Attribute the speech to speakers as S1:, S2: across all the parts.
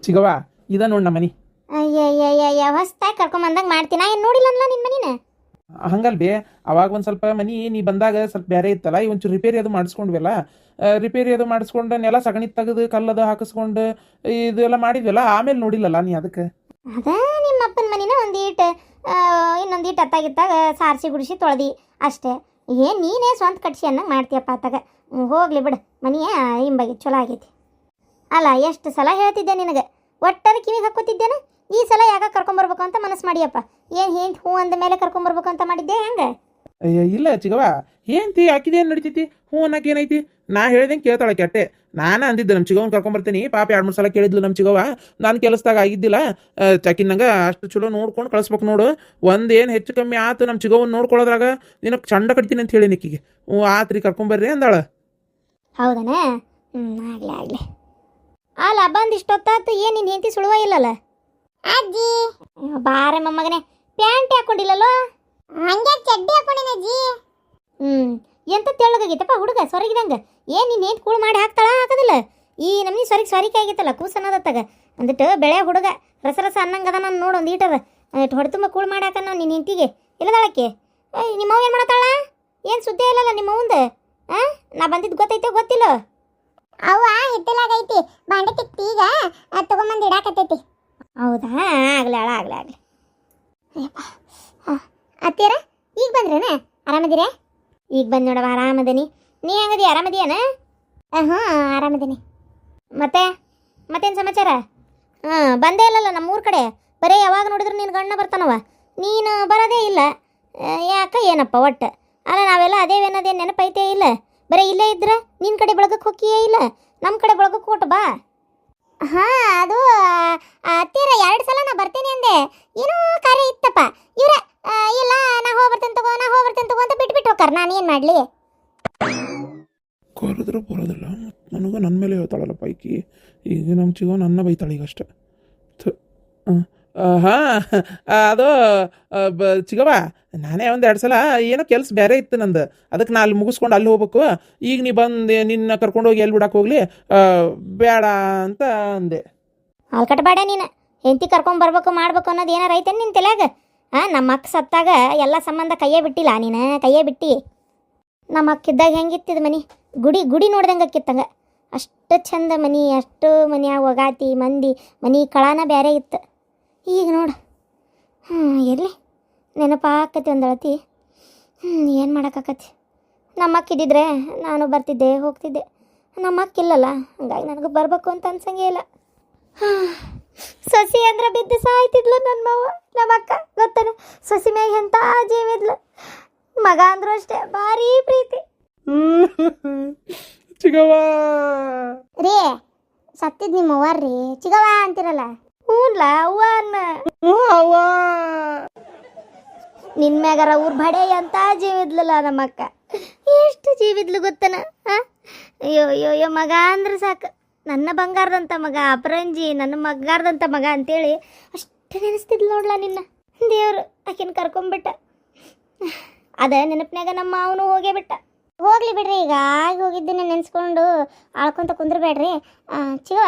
S1: ಚಿಗವ ಇದ ನೋಡ್ ನಮ್ಮ ಮನಿ.
S2: ಅಯ್ಯಯ್ಯಯ್ಯ ಹೊಸ್ತಾಗಿ ಕರ್ಕೊಂಬಂದಂಗೆ ಮಾಡ್ತೀನಿ. ಏನು ನೋಡಿಲ್ಲ ಅನ್ಲ ನಿನ್ನ ಮನಿನ?
S1: ಹಂಗಲ್ ಬೇ, ಅವಾಗ ಒಂದು ಸ್ವಲ್ಪ ಮನಿ ನೀ ಬಂದಾಗ ಸ್ವಲ್ಪ ಬೇರೆ ಇತ್ತಲ್ಲ, ಈ ಒಂಚೂರು ರಿಪೇರಿ ಅದು ಮಾಡಿಸ್ಕೊಂಡ್ವಲ್ಲ. ರಿಪೇರಿ ಅದು ಮಾಡಿಸ್ಕೊಂಡು ನೆಲ ಸಗಣಿ ತೆಗೆದು ಕಲ್ಲದು ಹಾಕಿಸ್ಕೊಂಡು ಇದೆಲ್ಲ ಮಾಡಿದ್ವಲ್ಲ, ಆಮೇಲೆ ನೋಡಿಲ್ಲಲ್ಲ ನೀ ಅದಕ್ಕೆ.
S2: ಅದ ನಿಮ್ಮ ಅಪ್ಪನ ಮನಿನ ಒಂದೀಟ್ ಇನ್ನೊಂದೀಟ್ ಅತ್ತಾಗಿತ್ತಾಗ ಸಾರಿಸಿ ಗುಡಿಸಿ ತೊಳೆದಿ ಅಷ್ಟೇ. ಏನು ನೀನೇ ಸ್ವಂತ ಕಟ್ಸಿ ಅನ್ನಂಗೆ ಮಾಡ್ತೀಯಪ್ಪ ಅತ್ತಾಗ. ಹೋಗ್ಲಿ ಬಿಡು, ಮನಿಯ ಹಿಂಬಾಗಿ ಚಲೋ ಆಗೈತಿ. ಅಲ್ಲ, ಎಷ್ಟು ಸಲ ಹೇಳ್ತಿದ್ದೆ ನಿನಗೆ, ಒಟ್ಟಾರೆ ಕಿವಿಗೆ ಹಾಕೋತಿದ್ದೇನೆ. ಈ ಸಲ ಯಾಕೆ ಕರ್ಕೊಂಬರ್ಬೇಕು ಅಂತ ಮನಸ್ಸು ಮಾಡಿಯಪ್ಪ. ಏನು ಹೆಂಟ್ ಹೂ ಅಂದ ಮೇಲೆ ಕರ್ಕೊಂಬರ್ಬೇಕು ಅಂತ ಮಾಡಿದ್ದೆ ಹೆಂಗೆ?
S1: ಅಯ್ಯ ಇಲ್ಲ ಚಿಗವ, ಏನ್ತಿ ಹಾಕಿದೇನು ನಡಿತೈತಿ? ಹ್ಞೂ ಅನ್ನಕ್ಕೆ ಏನೈತಿ? ನಾ ಹೇಳ್ದಂಗೆ ಕೇಳ್ತಾಳೆ ಕೆಟ್ಟೆ. ನಾನು ಅಂದಿದ್ದೆ ನಮ್ಮ ಚಿಗವನ್ ಕರ್ಕೊಂಬರ್ತೀನಿ, ಪಾಪ 2-3 ಸಲ ಕೇಳಿದ್ಲು ನಮ್ಮ ಚಿಗವ. ನಾನು ಕೆಲಸದಾಗ ಆಗಿದ್ದಿಲ್ಲ, ಚಾಕಿನಂಗೆ ಅಷ್ಟು ಚಲೋ ನೋಡ್ಕೊಂಡು ಕಳಿಸ್ಬೇಕು ನೋಡು. ಒಂದೇನು ಹೆಚ್ಚು ಕಮ್ಮಿ ಆತು ನಮ್ಮ ಚಿಗವನ್ ನೋಡ್ಕೊಳ್ಳೋದ್ರಾಗ ನಿನಗೆ ಚಂಡ ಕಟ್ತೀನಿ ಅಂತ ಹೇಳಿ ನಿಕ್ಕಿಗೆ. ಹ್ಞೂ ಆತ್ರಿ ಕರ್ಕೊಂಬರ್ರಿ ಅಂದಾಳ.
S2: ಹೌದನೇ? ಆಗಲಿ ಆಗಲಿ. ಅಲ್ಲ ಬಂದು ಇಷ್ಟೊತ್ತಾತು, ಏನು ನಿನ್ನ ಹೆಂಡತಿ ಸುಳುವ ಇಲ್ಲಲ್ಲ? ಅಜ್ಜಿ ಬಾರೆ ಮೊಮ್ಮಗನೇ, ಪ್ಯಾಂಟ್ ಹಾಕೊಂಡಿಲ್ಲಲ್ಲೋ? ಹಂಗೆ ಚಡ್ಡಿ ಹಾಕೊಂಡಿನ ಅಜ್ಜಿ. ಎಂತ ತೆಳ್ಳಗಾಗೈತಪ್ಪ ಹುಡುಗ, ಸೊರಗಿದಂಗೆ. ಏನು ನಿನ್ನ ಹೆಂಡತಿ ಕೂಳು ಮಾಡಿ ಹಾಕ್ತಾಳ ಹಾಕೋದಿಲ್ಲ? ಈ ನಮ್ನಿ ಸೊರಗಿ ಆಗೈತಲ್ಲ ಕೂಸು ಅನ್ನೋದತ್ತಾಗ. ಅಂದಿಟ್ಟು ಬೆಳೆ ಹುಡುಗ ರಸ ಅನ್ನಂಗದ ನಾನು ನೋಡು ಒಂದು ಈಟದ ಹೊಡೆ ತುಂಬ ಕೂಳು ಮಾಡಿ ಹಾಕ ನಾವು ನಿನ್ನ ಹೆಂಡತಿಗೆ ಇಲ್ಲದಾಳಕ್ಕೆ. ನಿಮ್ಮವ್ ಏನು ಮಾಡತ್ತಾಳ? ಏನು ಸುದ್ದಿ ಇಲ್ಲಲ್ಲ ನಿಮ್ಮವಂದು? ನಾ ಬಂದಿದ್ದು ಗೊತ್ತೈತೆ ಗೊತ್ತಿಲ್ಲ? ಅವ್ವ ಹಿತ್ತಲಾಗೈತಿ, ಬಾಂಡೆ ತಿಕ್ತಿ ಈಗ ತಗೊಂಬಂದು ಇಡಾಕತ್ತೈತಿ. ಹೌದಾ? ಆಗ್ಲಿ ಅಳ ಆಗ್ಲಿ ಆಗ್ಲಿ. ಅಯ್ಯಪ್ಪ, ಅತ್ತೀರ ಈಗ ಬಂದ್ರೇನ? ಆರಾಮದಿರ? ಈಗ ಬಂದು ನೋಡವ, ಆರಾಮದೀನಿ. ನೀ ಹೆಂಗದಿ? ಆರಾಮದಿಯನ? ಹಾಂ ಆರಾಮದೀನಿ. ಮತ್ತೇನು ಸಮಾಚಾರ? ಬಂದೇ ಇಲ್ಲಲ್ಲ ನಮ್ಮೂರ ಕಡೆ. ಬರೀ ಯಾವಾಗ ನೋಡಿದ್ರು ನಿನ್ನ ಗಣ್ಣ ಬರ್ತಾನವ, ನೀನು ಬರೋದೇ ಇಲ್ಲ. ಯಾಕ ಏನಪ್ಪ ಒಟ್ಟು? ಅಲ್ಲ ನಾವೆಲ್ಲ ಅದೇವೇನದೇನು ನೆನಪೈತೇ ಇಲ್ಲ. ಬರೀ ಇಲ್ಲೇ ಇದ್ರೆ ನಿನ್ನ ಕಡೆ ಬೆಳಗಕ್ಕೆ ಹೋಗಿಯೇ ಇಲ್ಲ, ನಮ್ಮ ಕಡೆ ಬೆಳಗಕ್ಕೆ ಕೊಟ್ಟು ಬಾ. ಹಾಂ ಅದು ಅತ್ತೀರ 2 ಸಲ ನಾ ಬರ್ತೇನೆ ಅಂದೆ. ಏನೋ ಕಾರ್ಯ ಇತ್ತಪ್ಪ. ಇವ್ರೆ ಇಲ್ಲ ನಾ ಹೋಗ್ಬರ್ತೇನೆ ತಗೋ ಅಂತ ಬಿಟ್ಬಿಟ್ಟು ಹೋಗಾರ. ನಾನು ಏನು ಮಾಡಲಿ?
S1: ಕರೆದ್ರೆ ಬರೋದಿಲ್ಲ, ನನಗೂ ನನ್ನ ಮೇಲೆ ಹೇಳ್ತಾಳಲ್ಲ ಪೈಕಿ. ಈಗ ನಮ್ಮ ಚಿಗವ ನನ್ನ ಬೈತಾಳೆ ಈಗಷ್ಟೆ. ಹಾಂ ಅದು ಚಿಗವ, ನಾನೇ 1-2 ಸಲ ಏನೋ ಕೆಲಸ ಬೇರೆ ಇತ್ತು ನಂದು, ಅದಕ್ಕೆ ನಾ ಅಲ್ಲಿ ಮುಗಿಸ್ಕೊಂಡು ಅಲ್ಲಿ ಹೋಗ್ಬೇಕು. ಈಗ ನೀ ಬಂದು ನಿನ್ನ ಕರ್ಕೊಂಡೋಗಿ ಎಲ್ಲಿ ಬಿಡಕ್ಕೆ ಹೋಗ್ಲಿ, ಬೇಡ ಅಂತ ಅಂದೆ.
S2: ಅಲ್ಲಿ ಕಟ್ಟಬೇಡ ನೀನು. ಹೆಂಡತಿ ಕರ್ಕೊಂಬರ್ಬೇಕು ಮಾಡ್ಬೇಕು ಅನ್ನೋದು ಏನಾರ ಐತೆ ನಿನ್ನ ತಲೆಯಾಗ? ನಮ್ಮ ಅಕ್ಕ ಸತ್ತಾಗ ಎಲ್ಲ ಸಂಬಂಧ ಕೈಯೇ ಬಿಟ್ಟಿಲ್ಲ ನೀನು, ಕೈಯೇ ಬಿಟ್ಟು. ನಮ್ಮ ಅಕ್ಕಿದ್ದಾಗ ಹೆಂಗಿತ್ತಿದ ಮನೆ, ಗುಡಿ ನೋಡ್ದಂಗೆ ಅಕ್ಕಿತ್ತಂಗೆ. ಅಷ್ಟು ಚಂದ ಮನೆ, ಅಷ್ಟು ಮನ್ಯಾಗ ಒಗಾತಿ ಮಂದಿ, ಮನೆ ಕಳಾನ ಬೇರೆ ಇತ್ತು. ಈಗ ನೋಡು, ಎಲ್ಲಿ ನೆನಪಾಕತಿ ಒಂದಳತಿ. ಏನು ಮಾಡೋಕ್ಕಾಕತಿ? ನಮ್ಮ ಅಕ್ಕಿದ್ದಿದ್ರೆ ನಾನು ಬರ್ತಿದ್ದೆ ಹೋಗ್ತಿದ್ದೆ. ನಮ್ಮ ಅಕ್ಕಿಲ್ಲಲ್ಲ, ಹಂಗಾಗಿ ನನಗೆ ಬರಬೇಕು ಅಂತ ಅನ್ಸಂಗೇ ಇಲ್ಲ. ಸೊಸಿ ಅಂದ್ರೆ ಬಿದ್ದು ಸಾಯ್ತಿದ್ಲು ನನ್ನ ಮಾವ. ನಮ್ಮ ಅಕ್ಕ ಗೊತ್ತಾನೆ, ಸೊಸಿ ಮ್ಯಾಗ ಎಂಥ ಜೀವಿದ್ಲು. ಮಗ ಅಂದ್ರು ಅಷ್ಟೇ ಭಾರಿ ಪ್ರೀತಿ.
S1: ಚಿಗವ
S2: ರೀ ಸತ್ತಿದ್ ನಿಮ್ಮ ಅವ್ವಾರ್ರಿ ಚಿಗವ ಅಂತಿರಲ್ಲ? ಹ್ಞೂನ್ಲ ಅವ್ವ ಅನ್ನ.
S1: ಅವ್ವ
S2: ನಿನ್ ಮ್ಯಾಗಾರ ಊರ್ ಬಡೆ ಅಂತ ಜೀವಿದ್ಲಲ್ಲ ನಮ್ಮ ಅಕ್ಕ. ಎಷ್ಟು ಜೀವಿದ್ಲು ಗೊತ್ತನ? ಅಯ್ಯೋ ಅಯ್ಯೋ ಅಯ್ಯೋ, ಮಗ ಅಂದ್ರೆ ಸಾಕು, ನನ್ನ ಬಂಗಾರದಂಥ ಮಗ, ಅಪರಂಜಿ ನನ್ನ ಬಂಗಾರದಂಥ ಮಗ ಅಂತೇಳಿ ಅಷ್ಟು ನೆನೆಸ್ತಿದ್ಲು ನೋಡ್ಲ ನಿನ್ನ. ದೇವ್ರು ಆಕಿನ ಕರ್ಕೊಂಬಿಟ್ಟ. ಅದ ನೆನಪಿನಾಗ ನಮ್ಮ ಅವನು ಹೋಗೇ ಬಿಟ್ಟ. ಹೋಗ್ಲಿ ಬಿಡ್ರಿ, ಈಗ ಆಗಿ ಹೋಗಿದ್ದನ್ನ ನೆನೆಸ್ಕೊಂಡು ಆಳ್ಕೊಂತ ಕುಂದ್ರಬೇಡ್ರಿ. ಚಿವ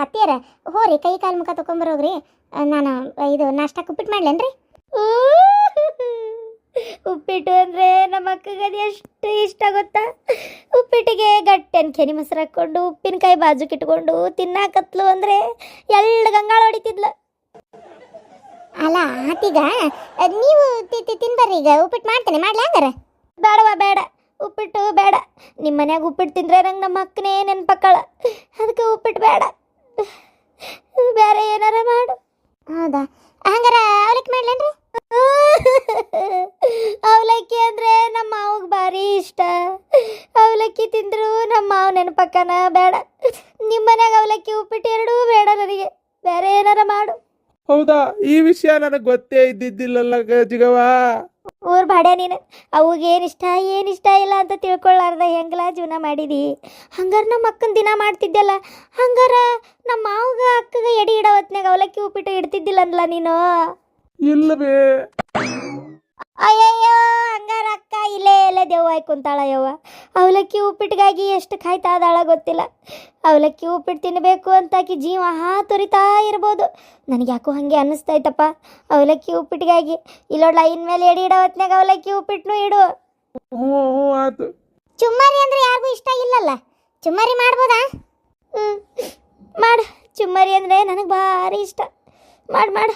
S2: ಅತ್ತಿಯರ ಹೋರಿ ಕೈ ಕಾಲು ಮುಖ ತೊಗೊಂಬರೋಗ್ರಿ. ನಾನು ಇದು ನಾಷ್ಟಕ್ಕೆ ಉಪ್ಪಿಟ್ಟು ಮಾಡ್ಲೇನ್ರಿ? ಉಪ್ಪಿಟ್ಟು ಅಂದರೆ ನಮ್ಮ ಅಕ್ಕಗದು ಎಷ್ಟು ಇಷ್ಟ ಗೊತ್ತಾ? ಉಪ್ಪಿಟ್ಟಿಗೆ ಗಟ್ಟೆನ್ ಕೆನಿ ಮೊಸರು ಹಾಕ್ಕೊಂಡು ಉಪ್ಪಿನಕಾಯಿ ಬಾಜುಕ್ ಇಟ್ಕೊಂಡು ತಿನ್ನಾಕತ್ಲು ಅಂದರೆ ಎಳ್ಳು ಗಂಗಾಳ ಹೊಡಿತಿದ್ಲು. ಅಲ್ಲ ಆತೀಗ ನೀವು ತಿನ್ಬರ್ರಿ, ಈಗ ಉಪ್ಪಿಟ್ಟು ಮಾಡ್ತೇನೆ, ಮಾಡ್ಲಿ ಹಂಗಾರೆ? ಬೇಡವಾ ಬೇಡ, ಉಪ್ಪಿಟ್ಟು ಬೇಡ. ನಿಮ್ಮ ಮನ್ಯಾಗ ಉಪ್ಪಿಟ್ಟು ತಿಂದರೆ ನಂಗೆ ನಮ್ಮ ಅಕ್ಕನೇ ನೆನ್ಪಕ್ಕಳ. ಅದಕ್ಕೆ ಉಪ್ಪಿಟ್ಟು ಬೇಡ, ಬೇರೆ ಏನಾರ ಮಾಡು. ಹೌದಾ? ಹಂಗಾರ ಅವಲಕ್ಕಿ ಮಾಡ್ಲೇನ್ರಿ? ಅವಲಕ್ಕಿ ಅಂದರೆ ನಮ್ಮ ಮಾವಿಗೆ ಭಾರಿ ಇಷ್ಟ. ಅವಲಕ್ಕಿ ತಿಂದ್ರು ನಮ್ಮ ಮಾವು ನೆನಪಕ್ಕನ. ಬೇಡ, ನಿಮ್ಮ ಮನ್ಯಾಗ ಅವಲಕ್ಕಿ ಉಪ್ಪಿಟ್ಟು ಎರಡೂ ಬೇಡ ನನಗೆ, ಬೇರೆ ಏನಾರ ಮಾಡು.
S1: ಹೌದಾ? ಈ ವಿಷಯ ನನಗೆ ಗೊತ್ತೇ ಇದ್ದಿದ್ದಿಲ್ಲಲ್ಲ ಜಿಗವ.
S2: ಊರ್ ಬಾಡೆ ನೀನು. ಅವಾಗ ಏನಿಷ್ಟ ಇಲ್ಲ ಅಂತ ತಿಳ್ಕೊಳ್ಳಾರ್ದ ಹೆಂಗಲ ಜೀವನ ಮಾಡಿದಿ? ಹಂಗಾರ ನಮ್ಮ ಅಕ್ಕನ ದಿನ ಮಾಡ್ತಿದ್ದಲ್ಲ, ಹಂಗಾರ ನಮ್ಮ ಮಾವಗ ಅಕ್ಕಗ ಎಡಿ ಇಡೋ ಹೊತ್ನಾಗ ಅವಲಕ್ಕಿ ಉಪ್ಪಿಟ್ಟು ಇಡ್ತಿದ್ದಿಲ್ಲ ಅಂದ್ಲ ನೀನು?
S1: ಇಲ್ಲವೇ?
S2: ಅಯ್ಯಯ್ಯೋ, ಹಂಗಾರ ಅಕ್ಕ ಇಲ್ಲೇ ಎಲ್ಲೇ ದೆವ್ವ ಕುಂತಾಳ ಯವ್ವ. ಅವಲಕ್ಕಿ ಉಪ್ಪಿಟ್ಟಿಗಾಗಿ ಎಷ್ಟು ಕಾಯ್ತಾ ಅದಾಳ ಗೊತ್ತಿಲ್ಲ. ಅವಲಕ್ಕಿ ಉಪ್ಪಿಟ್ಟು ತಿನ್ನಬೇಕು ಅಂತ ಆಕಿ ಜೀವ ತುರಿತಾ ಇರ್ಬೋದು. ನನಗೆ ಯಾಕೋ ಹಾಗೆ ಅನ್ನಿಸ್ತೈತಪ್ಪ. ಅವಲಕ್ಕಿ ಉಪ್ಪಿಟ್ಟಿಗಾಗಿ ಇಲ್ಲೋಡ್ಲ ಇನ್ಮೇಲೆ ಎಡಿ ಇಡೋ ಹೊತ್ನಾಗ ಅವಲಕ್ಕಿ ಉಪ್ಪಿಟ್ಟನು ಇಡು.
S1: ಹ್ಞೂ ಆತು.
S2: ಚುಮ್ಮರಿ ಅಂದ್ರೆ ಯಾರಿಗೂ ಇಷ್ಟ ಇಲ್ಲಲ್ಲ, ಚುಮ್ಮರಿ ಮಾಡ್ಬೋದಾ? ಮಾಡು, ಚುಮ್ಮರಿ ಅಂದರೆ ನನಗೆ ಭಾರಿ ಇಷ್ಟ. ಮಾಡು.